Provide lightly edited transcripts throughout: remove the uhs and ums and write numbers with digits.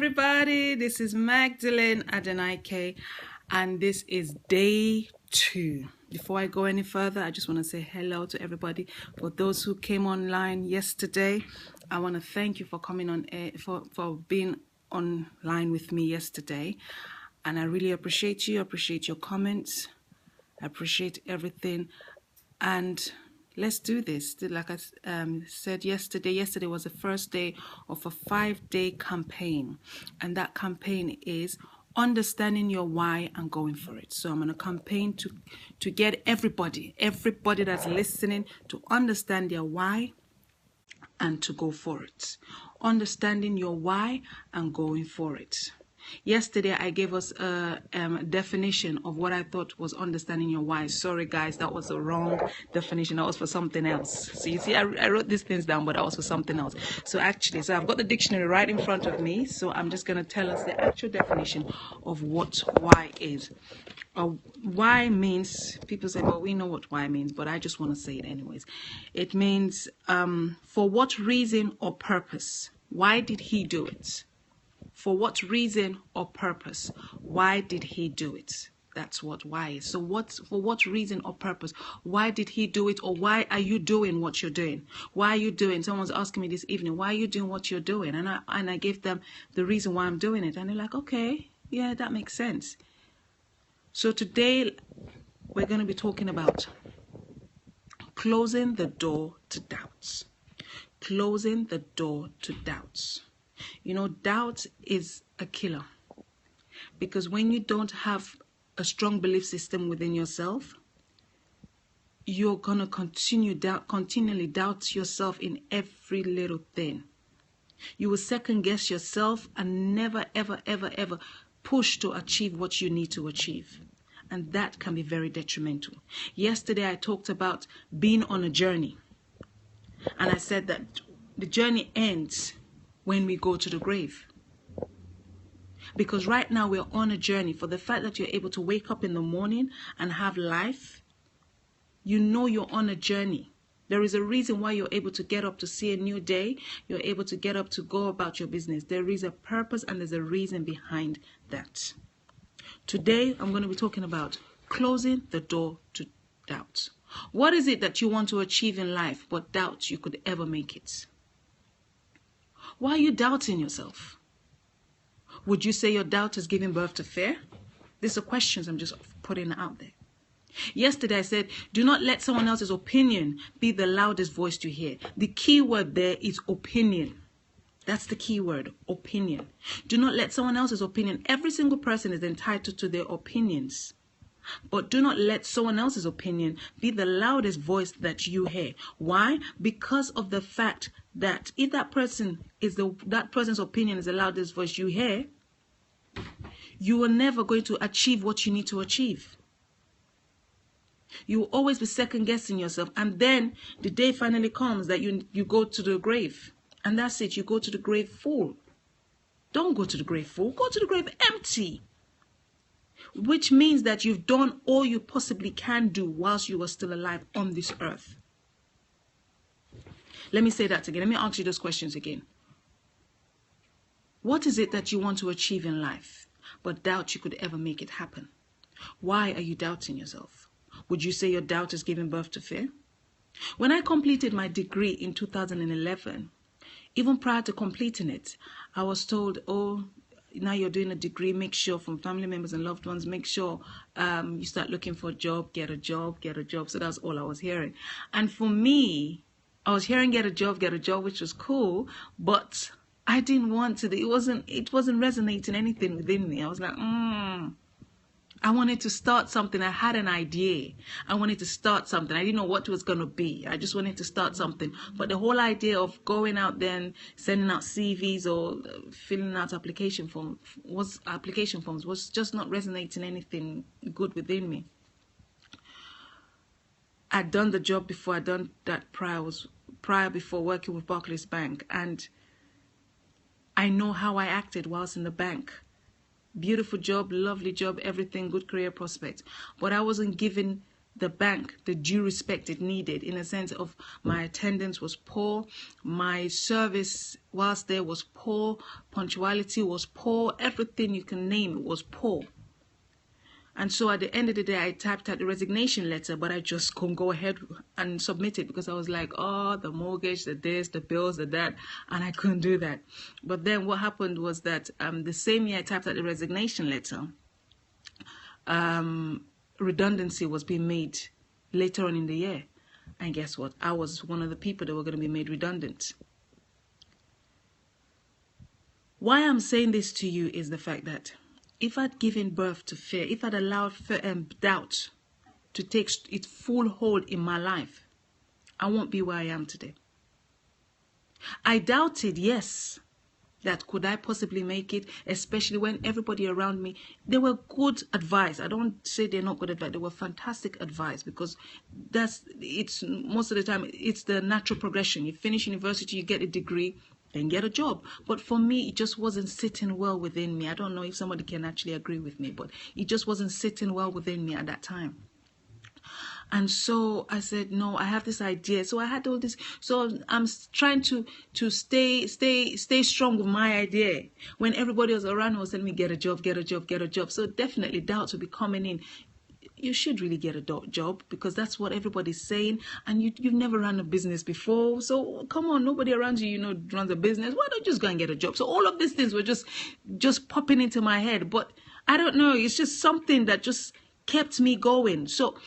everybody, this is Magdalene Adenike, and this is day 2. Before I go any further, I just want to say hello to everybody. For those who came online yesterday, I want to thank you for coming on air, for being online with me yesterday, and I really appreciate you. Appreciate your comments. I appreciate everything, and let's do this. Like I said yesterday was the first day of a 5-day campaign, and that campaign is understanding your why and going for it. So I'm on a campaign to get everybody that's listening to understand their why and to go for it. Understanding your why and going for it. Yesterday, I gave us a definition of what I thought was understanding your why. Sorry, guys, that was the wrong definition. That was for something else. So you see, I wrote these things down, but that was for something else. So I've got the dictionary right in front of me. So I'm just going to tell us the actual definition of what why is. Why means, people say, well, we know what why means, but I just want to say it anyways. It means for what reason or purpose? Why did he do it? For what reason or purpose? Why did he do it? That's what why is. So for what reason or purpose? Why did he do it? Or why are you doing what you're doing? Why are you doing? Someone's asking me this evening, why are you doing what you're doing? And I gave them the reason why I'm doing it. And they're like, okay, yeah, that makes sense. So today we're going to be talking about closing the door to doubts. Closing the door to doubts. You know, doubt is a killer, because when you don't have a strong belief system within yourself, you're going to continually doubt yourself in every little thing. You will second guess yourself and never, ever, ever, ever push to achieve what you need to achieve. And that can be very detrimental. Yesterday, I talked about being on a journey. And I said that the journey ends when we go to the grave. Because right now we're on a journey. For the fact that you're able to wake up in the morning and have life, you know you're on a journey. There is a reason why you're able to get up to see a new day. You're able to get up to go about your business. There is a purpose and there's a reason behind that. Today, I'm going to be talking about closing the door to doubt. What is it that you want to achieve in life but doubt you could ever make it? Why are you doubting yourself? Would you say your doubt is giving birth to fear? These are questions I'm just putting out there. Yesterday I said, do not let someone else's opinion be the loudest voice you hear. The key word there is opinion. That's the key word, opinion. Do not let someone else's opinion. Every single person is entitled to their opinions. But do not let someone else's opinion be the loudest voice that you hear. Why? Because of the fact that if that person's opinion is the loudest voice you hear, you are never going to achieve what you need to achieve. You will always be second guessing yourself, and then the day finally comes that you go to the grave, and that's it. You go to the grave full. Don't go to the grave full. Go to the grave empty. Which means that you've done all you possibly can do whilst you are still alive on this earth. Let me say that again. Let me ask you those questions again. What is it that you want to achieve in life, but doubt you could ever make it happen? Why are you doubting yourself? Would you say your doubt is giving birth to fear? When I completed my degree in 2011, even prior to completing it, I was told, oh, now you're doing a degree, make sure from family members and loved ones, make sure you start looking for a job, get a job. So that's all I was hearing. And for me, I was hearing get a job, which was cool, but I didn't want to. It wasn't resonating anything within me. I was like, I wanted to start something. I had an idea. I wanted to start something. I didn't know what it was going to be. I just wanted to start something. But the whole idea of going out there and sending out CVs or filling out application forms was just not resonating anything good within me. I'd done the job before. I'd done that prior before working with Barclays Bank. And I know how I acted whilst in the bank. Beautiful job, lovely job, everything, good career prospect. But I wasn't given the bank the due respect it needed, in a sense of my attendance was poor, my service whilst there was poor, punctuality was poor, everything you can name it was poor. And so at the end of the day, I typed out the resignation letter, but I just couldn't go ahead and submit it because I was like, oh, the mortgage, the this, the bills, the that, and I couldn't do that. But then what happened was that the same year I typed out the resignation letter, redundancy was being made later on in the year. And guess what? I was one of the people that were going to be made redundant. Why I'm saying this to you is the fact that if I'd given birth to fear, if I'd allowed doubt to take its full hold in my life, I won't be where I am today. I doubted, yes, that could I possibly make it, especially when everybody around me, they were good advice. I don't say they're not good advice. They were fantastic advice, because it's most of the time, it's the natural progression. You finish university, you get a degree, then get a job. But for me, it just wasn't sitting well within me. I don't know if somebody can actually agree with me, but it just wasn't sitting well within me at that time. And so I said, no, I have this idea. So I had all this. So I'm trying to stay strong with my idea when everybody else around was telling me, get a job, get a job, get a job. So definitely doubts will be coming in. You should really get a job, because that's what everybody's saying. And you've never run a business before. So come on, nobody around you, runs a business. Why don't you just go and get a job? So all of these things were just popping into my head. But I don't know. It's just something that just kept me going. So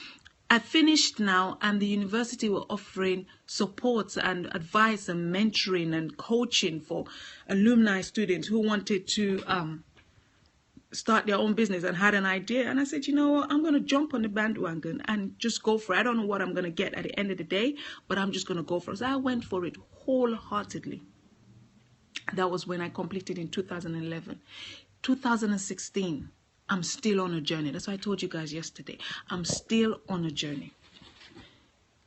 I finished now, and the university were offering support and advice and mentoring and coaching for alumni students who wanted to start their own business and had an idea. And I said, you know what, I'm going to jump on the bandwagon and just go for it. I don't know what I'm going to get at the end of the day, but I'm just going to go for it. So I went for it wholeheartedly. That was when I completed in 2011. 2016. I'm still on a journey. That's why I told you guys yesterday. I'm still on a journey.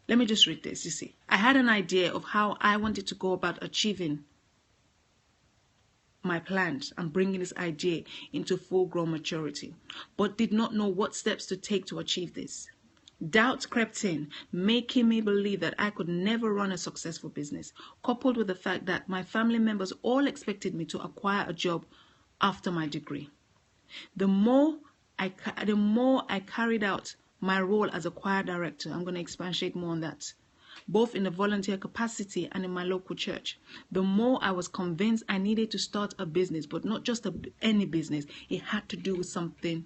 Let me just read this. You see, I had an idea of how I wanted to go about achieving my plans and bringing this idea into full-grown maturity, but did not know what steps to take to achieve this. Doubt crept in, making me believe that I could never run a successful business, coupled with the fact that my family members all expected me to acquire a job after my degree. The more I carried out my role as a choir director, I'm going to expatiate more on that, both in the volunteer capacity and in my local church, the more I was convinced I needed to start a business, but not just any business. It had to do with something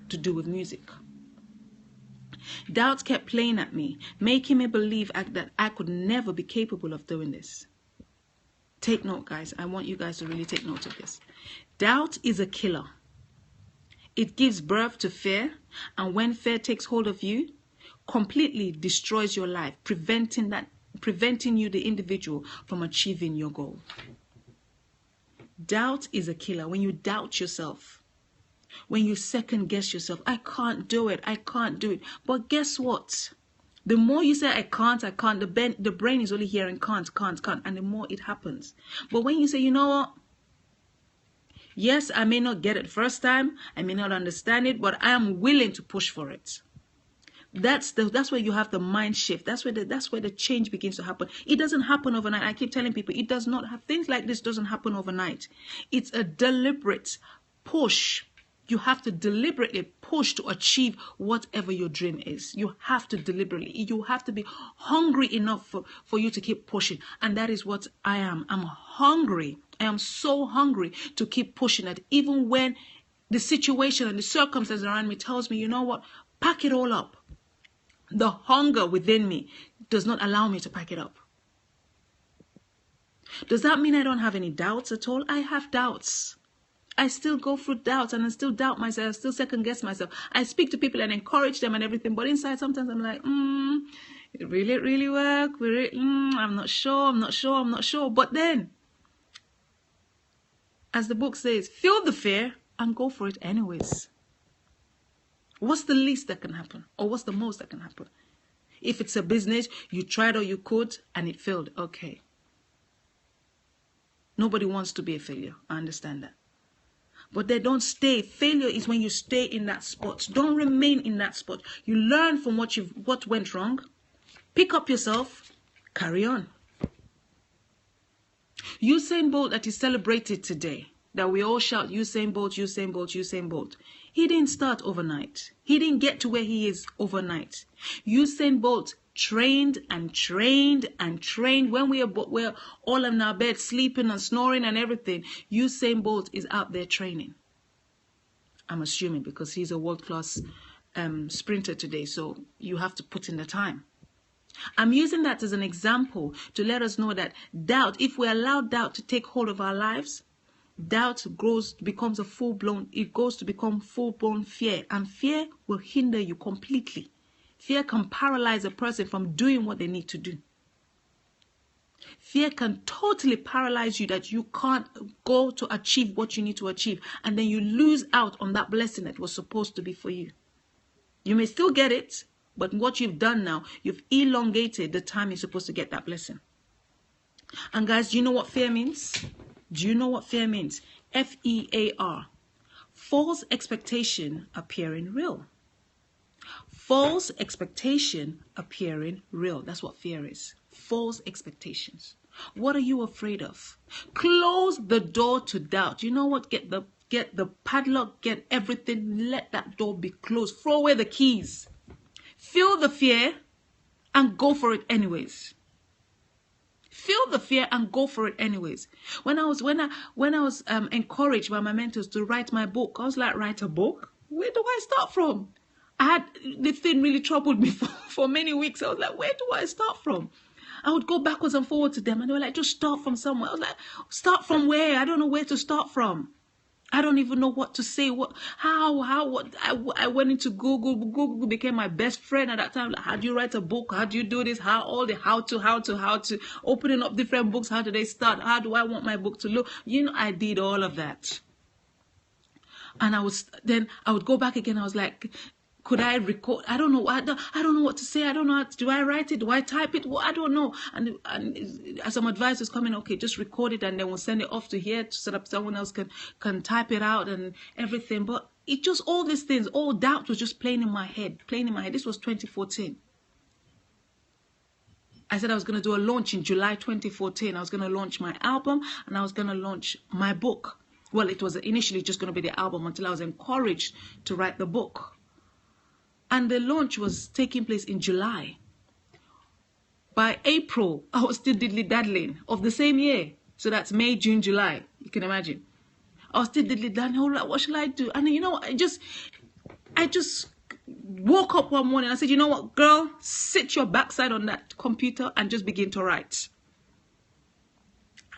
to do with music. Doubts kept playing at me, making me believe that I could never be capable of doing this. Take note, guys. I want you guys to really take note of this. Doubt is a killer. It gives birth to fear, and when fear takes hold of you, completely destroys your life, preventing you, the individual, from achieving your goal. Doubt is a killer. When you doubt yourself, when you second guess yourself, I can't do it, I can't do it. But guess what? The more you say I can't, the brain is only hearing can't, and the more it happens. But when you say, you know what? Yes, I may not get it first time, I may not understand it, but I am willing to push for it. That's where you have the mind shift. That's where the change begins to happen. It doesn't happen overnight. I keep telling people, it does not have, things like this doesn't happen overnight. It's a deliberate push. You have to deliberately push to achieve whatever your dream is. You have to be hungry enough for you to keep pushing. And that is what I am. I'm hungry. I am so hungry to keep pushing it. Even when the situation and the circumstances around me tells me, you know what, pack it all up. The hunger within me does not allow me to pack it up. Does that mean I don't have any doubts at all? I have doubts. I still go through doubts, and I still doubt myself, I still second guess myself. I speak to people and encourage them and everything, but inside sometimes I'm like, it really work? I'm not sure. But then, as the book says, feel the fear and go for it anyways. What's the least that can happen? Or what's the most that can happen? If it's a business, you tried or you could and it failed. Okay. Nobody wants to be a failure. I understand that. But they don't stay. Failure is when you stay in that spot. Don't remain in that spot. You learn from what went wrong. Pick up yourself. Carry on. Usain Bolt that is celebrated today, that we all shout Usain Bolt, Usain Bolt, Usain Bolt. He didn't start overnight. He didn't get to where he is overnight. Usain Bolt trained and trained and trained. When we're all in our bed sleeping and snoring and everything, Usain Bolt is out there training. I'm assuming because he's a world-class sprinter today, so you have to put in the time. I'm using that as an example to let us know that doubt, if we allow doubt to take hold of our lives, doubt becomes a full-blown, it goes to become full-blown fear, and fear will hinder you completely. Fear can paralyze a person from doing what they need to do. Fear can totally paralyze you that you can't go to achieve what you need to achieve, and then you lose out on that blessing that was supposed to be for you. You may still get it, but what you've done now, you've elongated the time you're supposed to get that blessing. And guys, do you know what fear means? Do you know what fear means? F-E-A-R. False expectation appearing real. False expectation appearing real. That's what fear is. False expectations. What are you afraid of? Close the door to doubt. You know what? Get the padlock, get everything. Let that door be closed. Throw away the keys. Feel the fear and go for it anyways. Feel the fear and go for it anyways. When I was encouraged by my mentors to write my book, I was like, write a book? Where do I start from? The thing really troubled me for many weeks. I was like, where do I start from? I would go backwards and forwards to them, and they were like, just start from somewhere. I was like, start from where? I don't know where to start from. I don't even know what to say. I went into Google. Google became my best friend at that time. Like, how do you write a book? How do you do this? How to opening up different books. How do they start? How do I want my book to look? You know, I did all of that. And I would go back again. I was like, could I record? I don't know. I don't know what to say. I don't know. Do I write it? Do I type it? Well, I don't know. And some advice was coming. Okay, just record it, and then we'll send it off to here so that someone else can type it out and everything. But it just, all these things, all doubt was just playing in my head. This was 2014. I said I was going to do a launch in July 2014. I was going to launch my album, and I was going to launch my book. Well, it was initially just going to be the album until I was encouraged to write the book. And the launch was taking place in July. By April, I was still diddly-daddling of the same year. So that's May, June, July. You can imagine. I was still diddly-daddling. Like, what should I do? And you know what? I just woke up one morning. I said, you know what, girl? Sit your backside on that computer and just begin to write.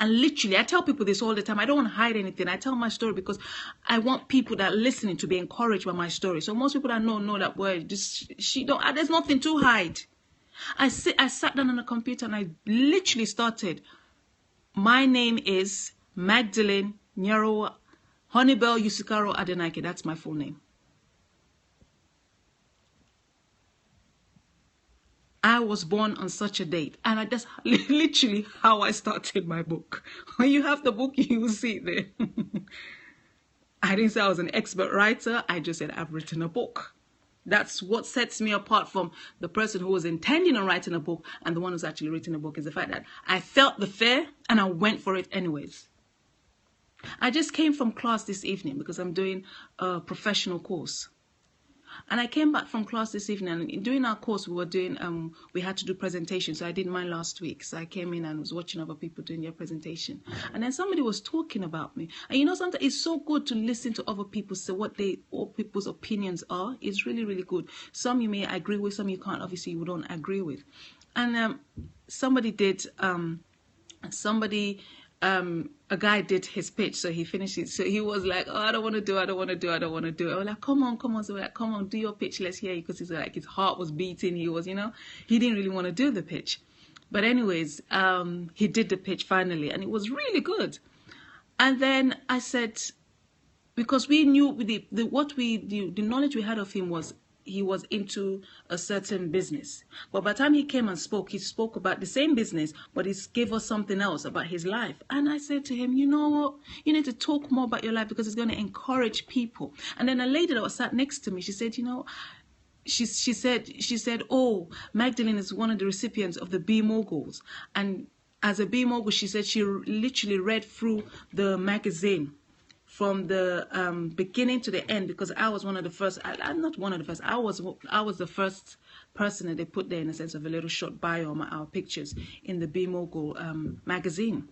And literally, I tell people this all the time. I don't want to hide anything. I tell my story because I want people that are listening to be encouraged by my story. So most people that know that word, there's nothing to hide. I sat down on the computer and I literally started. My name is Magdalene Nyaro Honeybell Yusikaro Adenike. That's my full name. I was born on such a date, and that's literally how I started my book. When you have the book, you will see it there. I didn't say I was an expert writer. I just said I've written a book. That's what sets me apart from the person who was intending on writing a book and the one who's actually written a book, is the fact that I felt the fear and I went for it anyways. I just came from class this evening because I'm doing a professional course. And I came back from class this evening, and during our course we had to do presentations. So I did mine last week. So I came in and was watching other people doing their presentation. And then somebody was talking about me. And you know, sometimes it's so good to listen to other people say all people's opinions are. It's really, really good. Some you may agree with, some you can't. Obviously, you don't agree with. And a guy did his pitch, so he finished it. So he was like, oh, I don't want to do it. I was like, come on. So like, come on, do your pitch. Let's hear you. Because he's like, his heart was beating. He didn't really want to do the pitch. But anyways, he did the pitch finally, and it was really good. And then I said, because we knew the knowledge we had of him was he was into a certain business. But by the time he came and spoke, he spoke about the same business, but he gave us something else about his life. And I said to him, you know what? You need to talk more about your life because it's going to encourage people. And then a lady that was sat next to me, she said, you know, she said, oh, Magdalene is one of the recipients of the B moguls. And as a B mogul, she said she literally read through the magazine from the beginning to the end, because I was one of the first. I'm not one of the first. I was the first person that they put there, in a sense of a little short bio on our pictures in the B mogul magazine.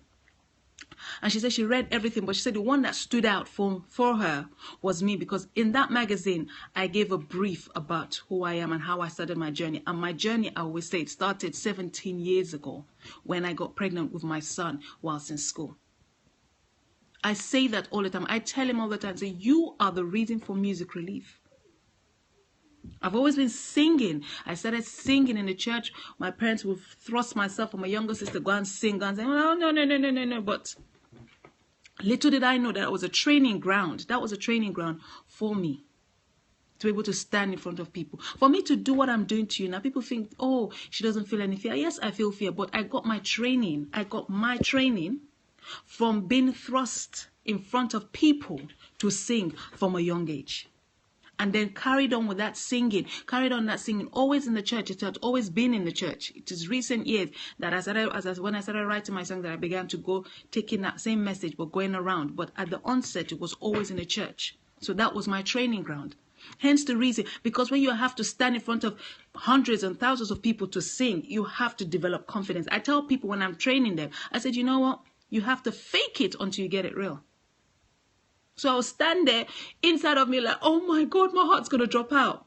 And she said she read everything, but she said the one that stood out for her was me, because in that magazine, I gave a brief about who I am and how I started my journey. And my journey, I always say, it started 17 years ago when I got pregnant with my son whilst in school. I say that all the time. I tell him all the time, say, you are the reason for Music Relief. I've always been singing. I started singing in the church. My parents would thrust myself and my younger sister go and sing and say, oh, no. But little did I know that it was a training ground. That was a training ground for me to be able to stand in front of people. For me to do what I'm doing to you now, people think, oh, she doesn't feel any fear. Yes, I feel fear, but I got my training. I got my training from being thrust in front of people to sing from a young age. And then carried on with that singing, always in the church. It had always been in the church. It is recent years that when I started writing my song, that I began to go taking that same message, but going around. But at the onset, it was always in the church. So that was my training ground. Hence the reason, because when you have to stand in front of hundreds and thousands of people to sing, you have to develop confidence. I tell people when I'm training them, I said, you know what? You have to fake it until you get it real. So I'll stand there inside of me like, oh my God, my heart's going to drop out.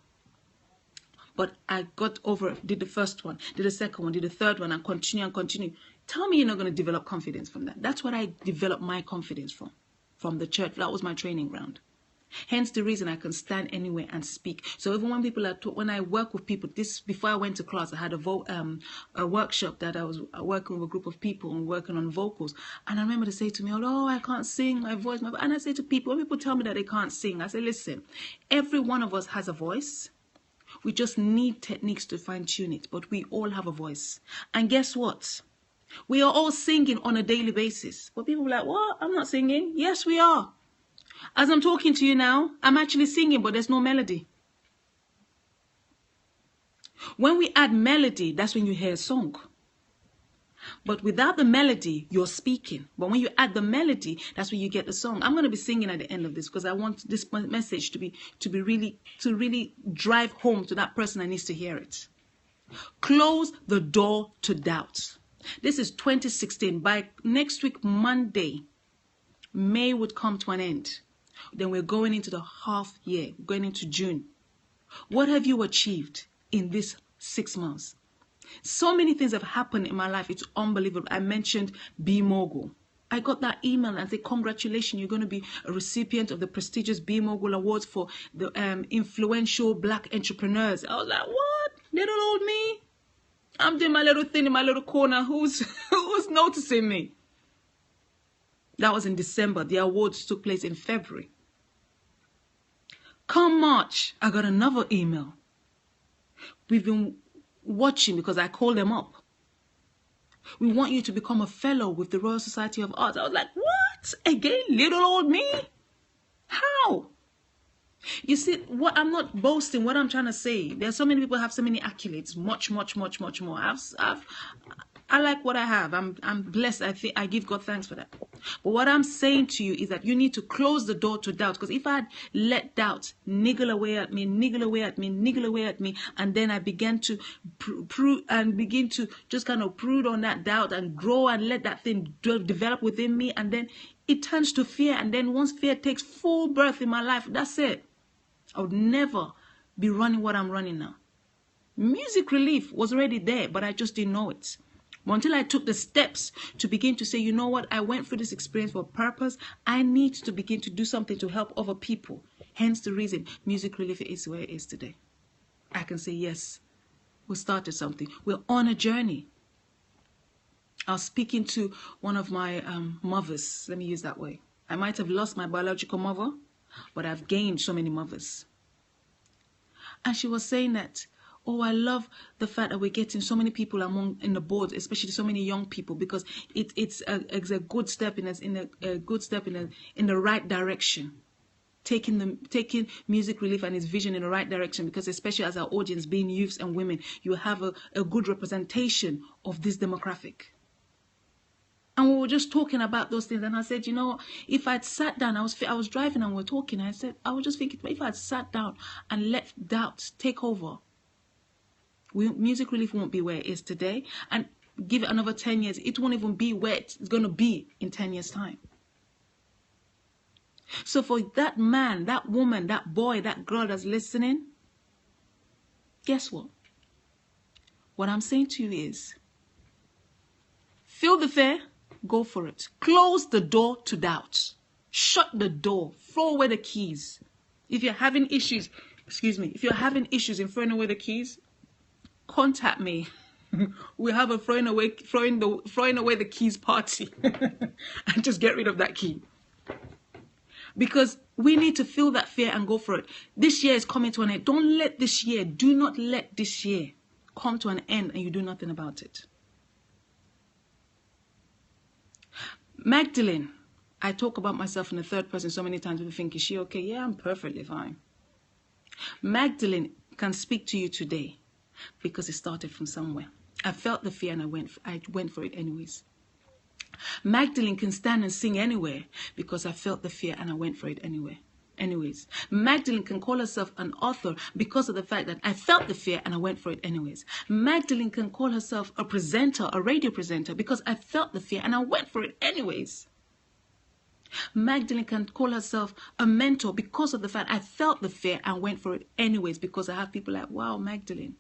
But I got over it, did the first one, did the second one, did the third one, and continue. Tell me you're not going to develop confidence from that. That's what I developed my confidence from the church. That was my training ground. Hence the reason I can stand anywhere and speak. So even when people are when I work with people, before I went to class, I had a workshop that I was working with a group of people and working on vocals. And I remember they say to me, oh, I can't sing, my voice. And I say to people, when people tell me that they can't sing, I say, listen, every one of us has a voice. We just need techniques to fine tune it, but we all have a voice. And guess what? We are all singing on a daily basis. But people are like, what? I'm not singing. Yes, we are. As I'm talking to you now, I'm actually singing, but there's no melody. When we add melody, that's when you hear a song. But without the melody, you're speaking. But when you add the melody, that's when you get the song. I'm going to be singing at the end of this because I want this message to really drive home to that person that needs to hear it. Close the door to doubt. This is 2016. By next week, Monday, May would come to an end. Then we're going into the half year, going into June. What have you achieved in this 6 months? So many things have happened in my life. It's unbelievable. I mentioned B Mogul. I got that email and said, congratulations, you're going to be a recipient of the prestigious B Mogul Awards for the influential Black entrepreneurs. I was like, what? Little old me? I'm doing my little thing in my little corner. Who's noticing me? That was in December. The awards took place in February. Come March, I got another email. We've been watching because I called them up. We want you to become a fellow with the Royal Society of Arts. I was like, what? Again, little old me? How? You see, what I'm not boasting, what I'm trying to say, there's so many people who have so many accolades, much more. I like what I have. I'm blessed. I give God thanks for that. But what I'm saying to you is that you need to close the door to doubt. Because if I let doubt niggle away at me, and then I began to begin to just kind of brood on that doubt and grow and let that thing develop within me, and then it turns to fear. And then once fear takes full birth in my life, that's it. I would never be running what I'm running now. Music Relief was already there, but I just didn't know it. But until I took the steps to begin to say, you know what, I went through this experience for a purpose. I need to begin to do something to help other people. Hence the reason Music Relief is where it is today. I can say, yes, we started something. We're on a journey. I was speaking to one of my mothers. Let me use that way. I might have lost my biological mother, but I've gained so many mothers. And she was saying that, oh, I love the fact that we're getting so many people in the board, especially so many young people, because it's a good step in the right direction. Taking Music Relief and its vision in the right direction, because especially as our audience being youths and women, you have a good representation of this demographic. And we were just talking about those things, and I said, you know, if I'd sat down, I was driving and we were talking, and I said, I was just thinking, if I'd sat down and let doubt take over, Music Relief won't be where it is today, and give it another 10 years, it won't even be where it's going to be in 10 years' time. So for that man, that woman, that boy, that girl that's listening, guess what? What I'm saying to you is, feel the fear, go for it. Close the door to doubt. Shut the door. Throw away the keys. If you're having issues, if you're having issues in throwing away the keys, contact me. We have a throwing away the keys party. And just get rid of that key. Because we need to feel that fear and go for it. This year is coming to an end. Do not let this year come to an end and you do nothing about it. Magdalene, I talk about myself in the third person so many times. People think, is she okay? Yeah, I'm perfectly fine. Magdalene can speak to you today because it started from somewhere. I felt the fear and I went for it anyways. Magdalene can stand and sing anywhere because I felt the fear and I went for it anyways. Magdalene can call herself an author because of the fact that I felt the fear and I went for it anyways. Magdalene can call herself a presenter, a radio presenter, because I felt the fear and I went for it anyways. Magdalene can call herself a mentor because of the fact I felt the fear and went for it anyways, because I have people like, wow, Magdalene,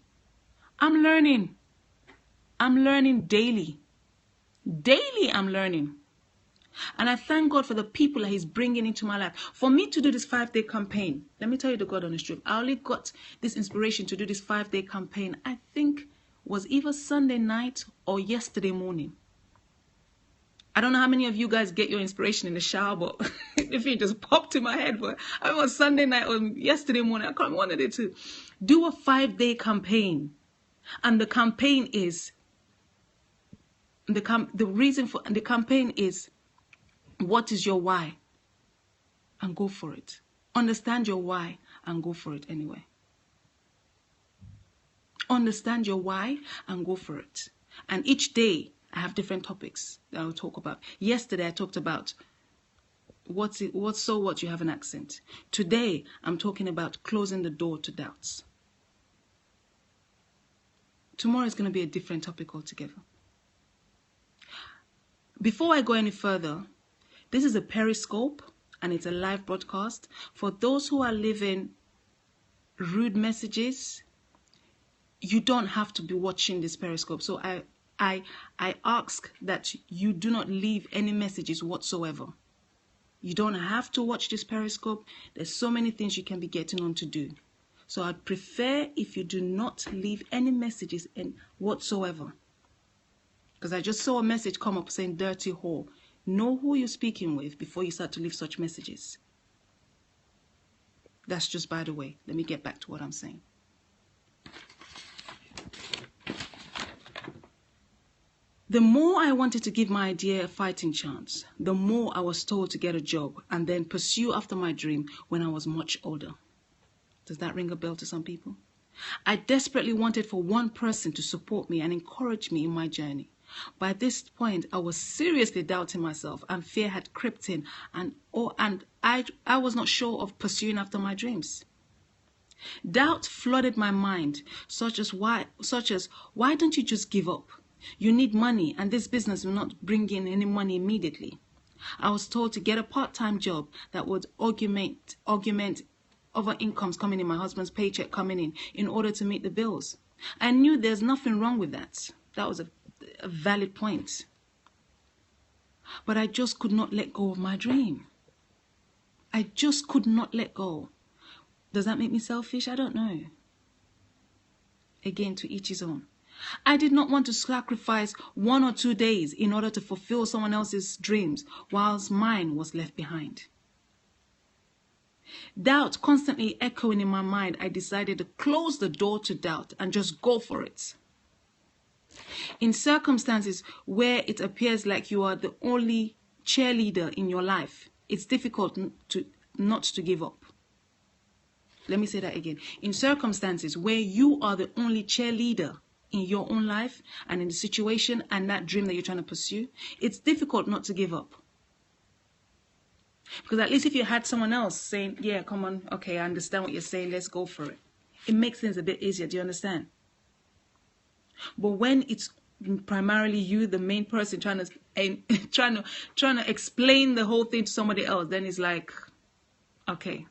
I'm learning daily. Daily I'm learning. And I thank God for the people that he's bringing into my life. For me to do this 5-day campaign, let me tell you the God honest truth, I only got this inspiration to do this 5-day campaign, I think was either Sunday night or yesterday morning. I don't know how many of you guys get your inspiration in the shower, but if it just popped in my head, but I was Sunday night or yesterday morning, I can't wanted it to do a 5-day campaign. And the campaign is the reason for the campaign is, what is your why? And go for it. Understand your why and go for it anyway. Understand your why and go for it. And each day I have different topics that I'll talk about. Yesterday I talked about what's so what you have an accent. Today I'm talking about closing the door to doubts. Tomorrow is going to be a different topic altogether. Before I go any further, this is a Periscope and it's a live broadcast. For those who are leaving rude messages, you don't have to be watching this Periscope. So I ask that you do not leave any messages whatsoever. You don't have to watch this Periscope. There's so many things you can be getting on to do. So I'd prefer if you do not leave any messages in whatsoever. Because I just saw a message come up saying dirty whore. Know who you're speaking with before you start to leave such messages. That's just by the way. Let me get back to what I'm saying. The more I wanted to give my idea a fighting chance, the more I was told to get a job and then pursue after my dream when I was much older. Does that ring a bell to some people? I desperately wanted for one person to support me and encourage me in my journey. By this point, I was seriously doubting myself and fear had crept in and I was not sure of pursuing after my dreams. Doubt flooded my mind, such as why don't you just give up? You need money and this business will not bring in any money immediately. I was told to get a part-time job that would augment other incomes coming in, my husband's paycheck coming in order to meet the bills. I knew there's nothing wrong with that. That was a valid point. But I just could not let go of my dream. I just could not let go. Does that make me selfish? I don't know. Again, to each his own. I did not want to sacrifice 1 or 2 days in order to fulfill someone else's dreams whilst mine was left behind. Doubt constantly echoing in my mind, I decided to close the door to doubt and just go for it. In circumstances where it appears like you are the only cheerleader in your life, it's difficult not to give up. Let me say that again. In circumstances where you are the only cheerleader in your own life and in the situation and that dream that you're trying to pursue, it's difficult not to give up. Because at least if you had someone else saying, yeah, come on, okay, I understand what you're saying, let's go for it. It makes things a bit easier, do you understand? But when it's primarily you, the main person, trying to explain the whole thing to somebody else, then it's like, okay,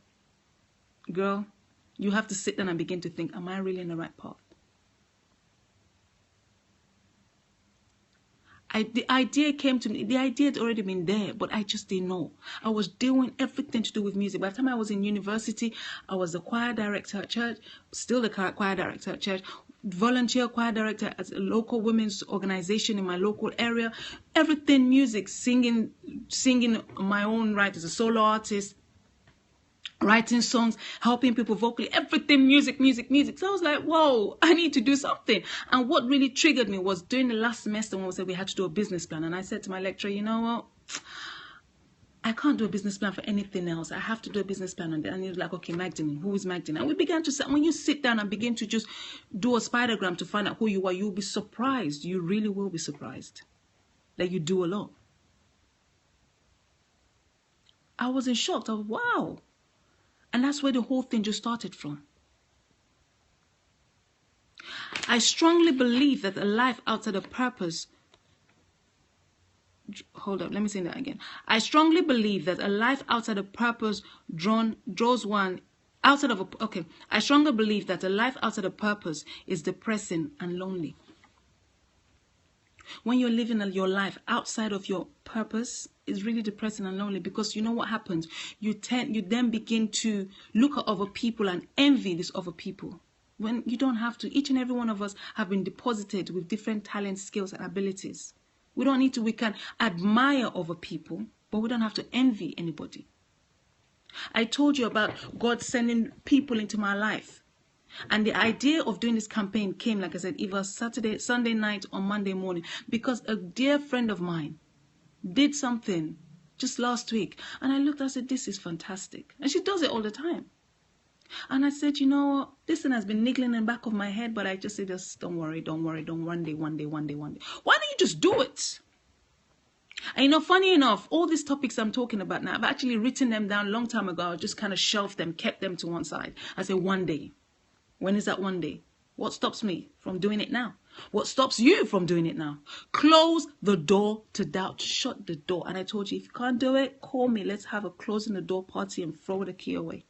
girl, you have to sit down and begin to think, am I really in the right path? The idea came to me. The idea had already been there, but I just didn't know. I was doing everything to do with music. By the time I was in university, I was the choir director at church, still the choir director at church, volunteer choir director at a local women's organization in my local area. Everything music, singing my own right as a solo artist, writing songs, helping people vocally, everything music. So I was like, whoa, I need to do something. And what really triggered me was during the last semester when we said we had to do a business plan. And I said to my lecturer, you know what? I can't do a business plan for anything else. I have to do a business plan on that. And he was like, okay, Magdalene, who is Magdalene? And we began to say, when you sit down and begin to just do a spidergram to find out who you are, you'll be surprised. You really will be surprised that you do a lot. I was in shock. I was, wow. And that's where the whole thing just started from. I strongly believe that a life outside of purpose... Hold up, let me say that again. I strongly believe that a life outside of purpose draws one... I strongly believe that a life outside of purpose is depressing and lonely. When you're living your life outside of your purpose, it's really depressing and lonely, because you know what happens? You then begin to look at other people and envy these other people. When you don't have to. Each and every one of us have been deposited with different talents, skills, and abilities. We don't need to. We can admire other people, but we don't have to envy anybody. I told you about God sending people into my life. And the idea of doing this campaign came, like I said, either Sunday night or Monday morning, because a dear friend of mine did something just last week. And I looked, I said, this is fantastic. And she does it all the time. And I said, you know what? This thing has been niggling in the back of my head, but I just said, just don't worry. One day. Why don't you just do it? And you know, funny enough, all these topics I'm talking about now, I've actually written them down a long time ago. I just kind of shelved them, kept them to one side. I said, one day. When is that one day? What stops me from doing it now? What stops you from doing it now? Close the door to doubt. Shut the door. And I told you, if you can't do it, call me. Let's have a closing the door party and throw the key away.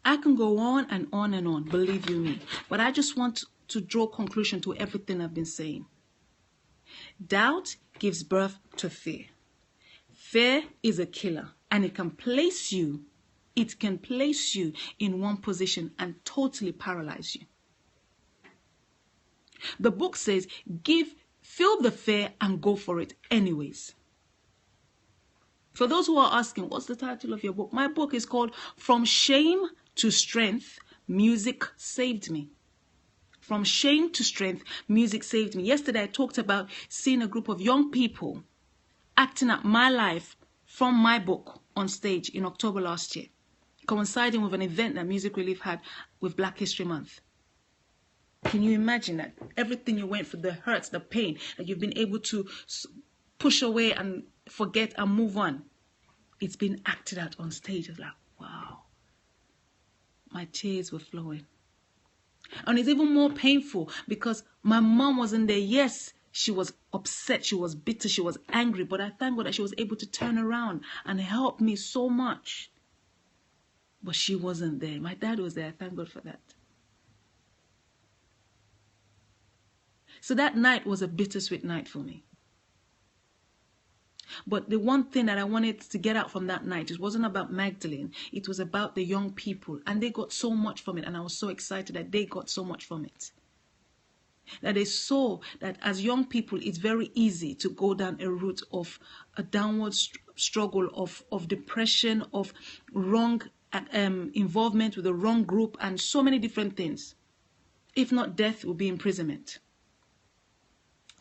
I can go on and on and on, believe you me. But I just want to draw conclusion to everything I've been saying. Doubt gives birth to fear. Fear is a killer, and it can place you in one position and totally paralyze you. The book says, feel the fear and go for it anyways. For those who are asking, what's the title of your book? My book is called From Shame to Strength, Music Saved Me. From shame to strength, music saved me. Yesterday I talked about seeing a group of young people acting out my life from my book on stage in October last year, coinciding with an event that Music Relief had with Black History Month. Can you imagine that? Everything you went through, the hurts, the pain, that you've been able to push away and forget and move on. It's been acted out on stage. It's like, wow. My tears were flowing. And it's even more painful because my mom wasn't there. Yes, she was upset, she was bitter, she was angry, but I thank God that she was able to turn around and help me so much. But she wasn't there. My dad was there. I thank God for that. So that night was a bittersweet night for me. But the one thing that I wanted to get out from that night, it wasn't about Magdalene. It was about the young people. And they got so much from it. And I was so excited that they got so much from it. That they saw that as young people, it's very easy to go down a route of a downward struggle of depression, of wrong involvement with the wrong group, and so many different things. If not death, it will be imprisonment.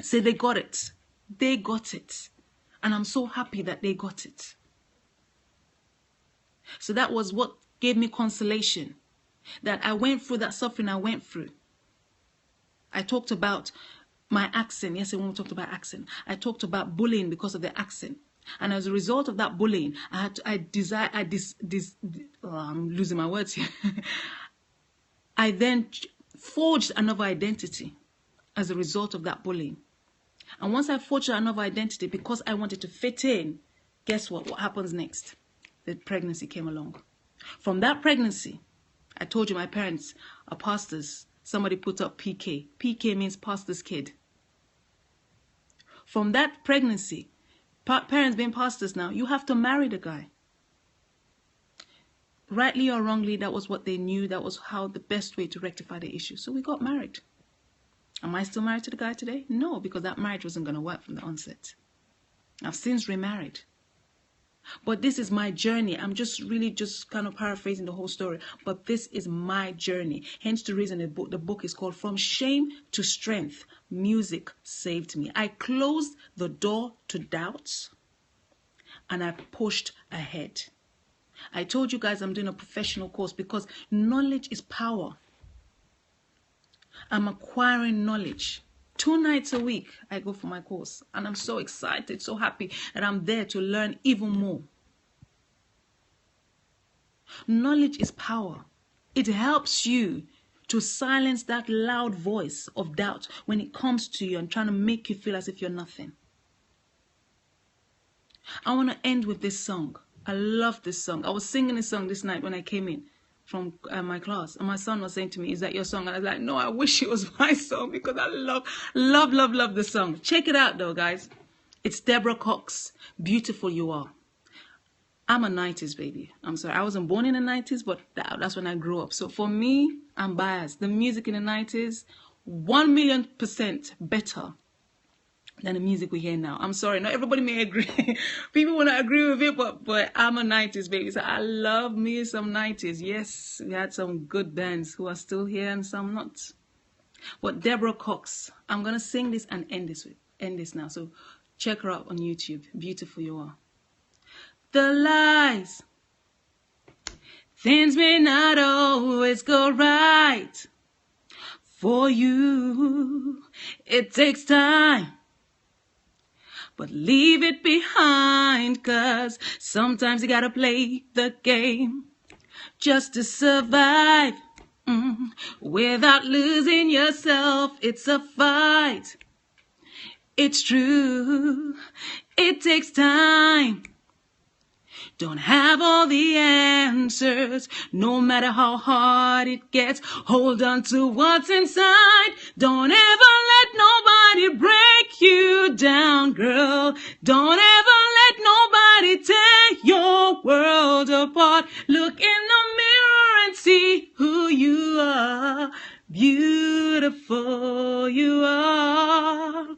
So they got it. They got it. And I'm so happy that they got it. So that was what gave me consolation. That I went through that suffering I went through. I talked about my accent. Yes, when we talked about accent. I talked about bullying because of the accent. And as a result of that bullying, I'm losing my words here. I then forged another identity as a result of that bullying. And once I forged another identity because I wanted to fit in, guess what? What happens next? The pregnancy came along. From that pregnancy, I told you my parents are pastors. Somebody put up PK. PK means pastor's kid. From that pregnancy, parents being pastors now, you have to marry the guy. Rightly or wrongly, that was what they knew. That was how the best way to rectify the issue. So we got married. Am I still married to the guy today? No, because that marriage wasn't going to work from the onset. I've since remarried. But this is my journey. I'm just kind of paraphrasing the whole story. But this is my journey. Hence the reason the book is called From Shame to Strength. Music saved me. I closed the door to doubts and I pushed ahead. I told you guys I'm doing a professional course because knowledge is power. I'm acquiring knowledge. 2 nights a week I go for my course and I'm so excited, so happy that I'm there to learn even more. Knowledge is power. It helps you to silence that loud voice of doubt when it comes to you and trying to make you feel as if you're nothing. I want to end with this song. I love this song. I was singing this song this night when I came in from my class, and my son was saying to me, "Is that your song?" And I was like, "No, I wish it was my song because I love the song." Check it out though, guys. It's Deborah Cox, "Beautiful You Are." I'm a 90s baby. I'm sorry, I wasn't born in the 90s, but that's when I grew up. So for me, I'm biased. The music in the 90s, 1,000,000% better than the music we hear now. I'm sorry, not everybody may agree. People will not agree with it, but I'm a 90s baby, so I love me some 90s. Yes, we had some good bands who are still here and some not. But Deborah Cox, I'm gonna sing this and end this now. So check her out on YouTube. Beautiful You Are. The lies, things may not always go right for you. It takes time. But leave it behind, 'cause sometimes you gotta play the game just to survive. Without losing yourself, it's a fight. It's true, it takes time. Don't have all the answers, no matter how hard it gets. Hold on to what's inside. Don't ever let nobody break you down, girl. Don't ever let nobody tear your world apart. Look in the mirror and see who you are. Beautiful you are.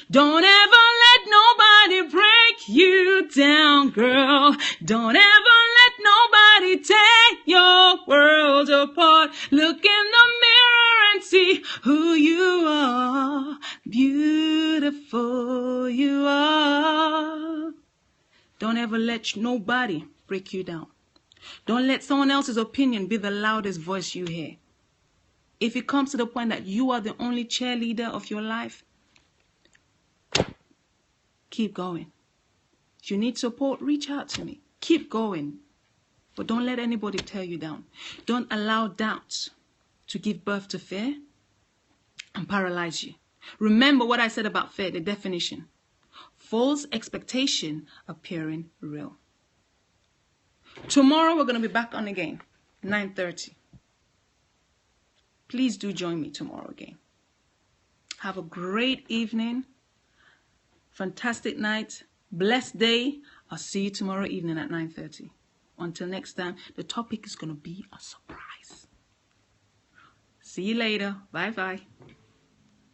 Don't ever let nobody break you down, girl. Don't ever let nobody tear your world apart. Look in the mirror and see who you are. Beautiful you are. Don't ever let nobody break you down. Don't let someone else's opinion be the loudest voice you hear. If it comes to the point that you are the only cheerleader of your life, keep going. If you need support, reach out to me. Keep going. But don't let anybody tear you down. Don't allow doubts to give birth to fear and paralyze you. Remember what I said about fear, the definition. False expectation appearing real. Tomorrow we're going to be back on again, 9:30. Please do join me tomorrow again. Have a great evening. Fantastic night, blessed day. I'll see you tomorrow evening at 9:30. Until next time, the topic is going to be a surprise. See you later. Bye-bye.